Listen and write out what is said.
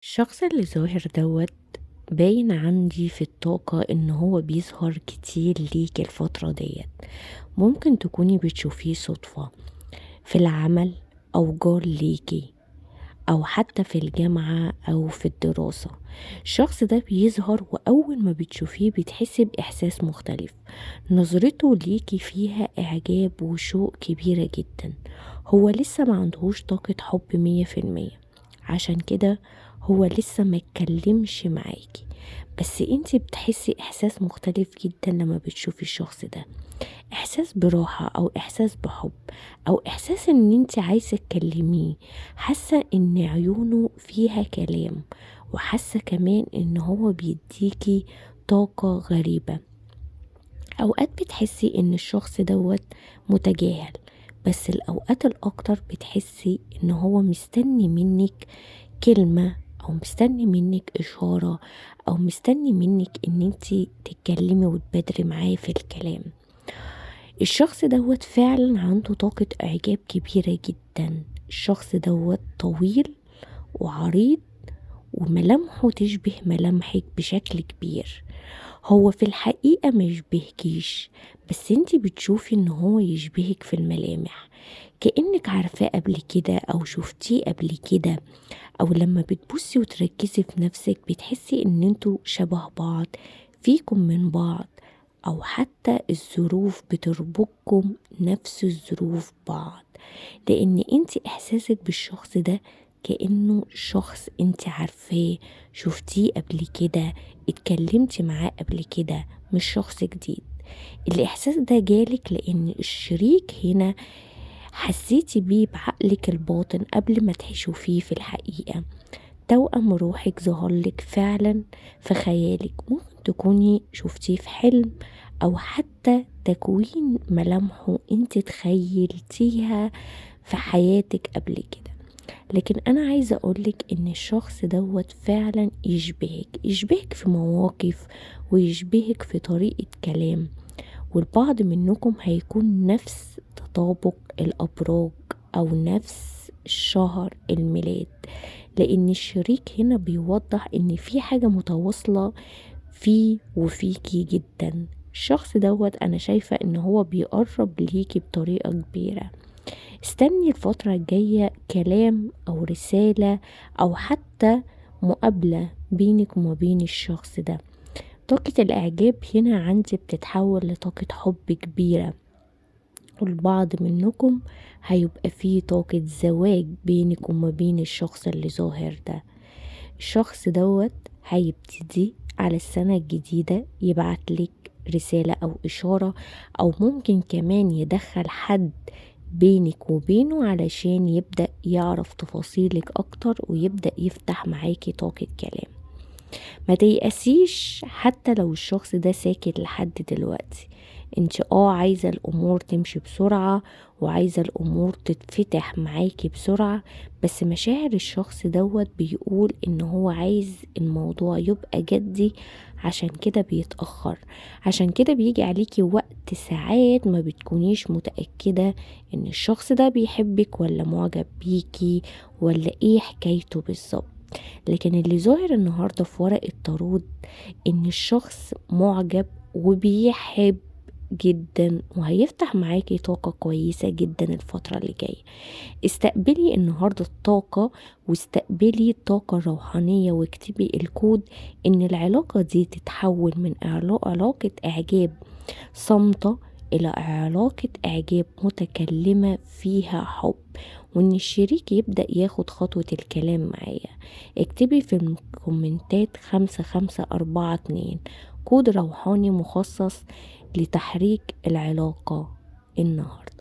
الشخص اللي ظاهر باين عندي في الطاقة ان هو بيظهر كتير ليك الفترة ديت. ممكن تكوني بتشوفيه صدفة في العمل او جار ليكي او حتى في الجامعة او في الدراسة. الشخص ده بيظهر واول ما بتشوفيه بتحسي باحساس مختلف. نظرته ليكي فيها اعجاب وشوق كبيرة جدا. هو لسه ما عندهوش طاقة حب 100%. عشان كده هو لسه ما اتكلمش معاكي، بس انتي بتحسي احساس مختلف جدا لما بتشوفي الشخص ده. احساس براحة او احساس بحب او احساس ان انتي عايزة تكلميه. حاسة ان عيونه فيها كلام، وحاسة كمان ان هو بيديكي طاقة غريبة. اوقات بتحسي ان الشخص متجاهل، بس الاوقات الاكتر بتحسي ان هو مستني منك كلمة، او مستني منك اشارة، او مستني منك ان انتي تتكلمي وتبادري معاه في الكلام. الشخص فعلا عنده طاقة اعجاب كبيرة جدا. الشخص طويل وعريض، وملامحه تشبه ملامحك بشكل كبير. هو في الحقيقة ما يشبهكيش، بس انتي بتشوفي ان هو يشبهك في الملامح، كأنك عارفاه قبل كده او شفتيه قبل كده. او لما بتبصي وتركزي في نفسك بتحسي ان انتوا شبه بعض، فيكم من بعض، او حتى الظروف بتربطكم نفس الظروف بعض. لان انتي احساسك بالشخص ده كأنه شخص انتي عارفاه، شفتيه قبل كده، اتكلمتي معاه قبل كده، مش شخص جديد. الاحساس ده جالك لان الشريك هنا حسيتي بيه بعقلك الباطن قبل ما تشوفيه في الحقيقة. توأم روحك ظهرلك فعلا في خيالك، ممكن تكوني شفتيه في حلم، او حتى تكوين ملامحه انت تخيلتيها في حياتك قبل كده. لكن انا عايزة اقولك ان الشخص فعلا يشبهك في مواقف، ويشبهك في طريقة كلام. والبعض منكم هيكون نفس تطابق الأبراج أو نفس شهر الميلاد، لأن الشريك هنا بيوضح إن في حاجة متواصلة فيه وفيكي جدا. الشخص أنا شايفة إن هو بيقرب ليكي بطريقة كبيرة. استني الفترة الجاية كلام أو رسالة أو حتى مقابلة بينك وما بين الشخص ده. طاقة الإعجاب هنا عندي بتتحول لطاقة حب كبيرة، والبعض منكم هيبقى فيه طاقة زواج بينك وما بين الشخص اللي ظاهر ده. الشخص هيبتدي على السنة الجديدة يبعتلك رسالة أو إشارة، أو ممكن كمان يدخل حد بينك وبينه علشان يبدأ يعرف تفاصيلك أكتر ويبدأ يفتح معاكي طاقة كلام. ما تيأسيش حتى لو الشخص ده ساكت لحد دلوقتي. انت عايزة الامور تمشي بسرعة، وعايزة الامور تتفتح معاكي بسرعة، بس مشاعر الشخص بيقول ان هو عايز الموضوع يبقى جدي. عشان كده بيتأخر، عشان كده بيجي عليكي وقت ساعات ما بتكونيش متأكدة ان الشخص ده بيحبك ولا معجب بيكي، ولا ايه حكايته بالظبط. لكن اللي ظاهر النهاردة في ورق الطارود ان الشخص معجب وبيحب جدا، وهيفتح معاكي طاقة كويسة جدا الفترة اللي جاية. استقبلي النهاردة الطاقة، واستقبلي الطاقة الروحانية، واكتبي الكود ان العلاقة دي تتحول من علاقة اعجاب صامتة إلى علاقة إعجاب متكلمة فيها حب، وإن الشريك يبدأ ياخد خطوة الكلام معايا. اكتبي في الكومنتات 5542، كود روحاني مخصص لتحريك العلاقة النهاردة.